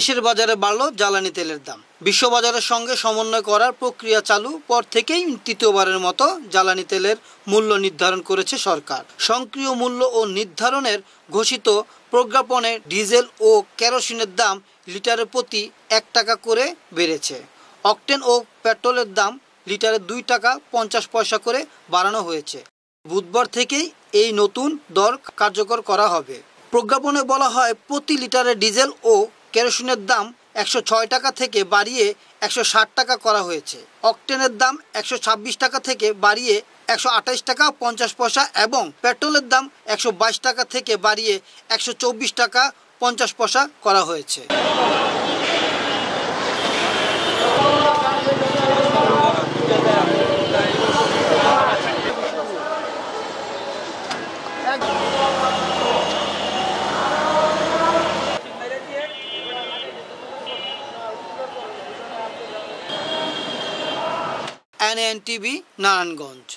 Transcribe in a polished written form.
দেশের বাজারে বাড়ল জ্বালানি তেলের দাম। বিশ্ববাজারের সঙ্গে সমন্বয় করার প্রক্রিয়া চালু পর থেকেই তৃতীয়বারের মতো জ্বালানি তেলের মূল্য নির্ধারণ করেছে সরকার। সক্রিয় মূল্য ও নির্ধারণের ঘোষিত প্রজ্ঞাপনে ডিজেল ও কেরোসিনের দাম লিটারের প্রতি 1 টাকা করে বেড়েছে। অকটেন ও পেট্রোলের দাম লিটারে 2 টাকা 50 পয়সা করে বাড়ানো হয়েছে। বুধবার থেকেই এই নতুন দর কার্যকর করা হবে। প্রজ্ঞাপনে বলা হয়, প্রতি লিটারে ডিজেল ও কেরোসিনের দাম 106 টাকা থেকে বাড়িয়ে 160 টাকা করা হয়েছে। অকটেনের দাম 126 টাকা থেকে বাড়িয়ে 128 টাকা 50 পয়সা এবং পেট্রোলের দাম 122 টাকা থেকে বাড়িয়ে 124 টাকা 50 পয়সা করা হয়েছে। NNTV নারায়ণগঞ্জ।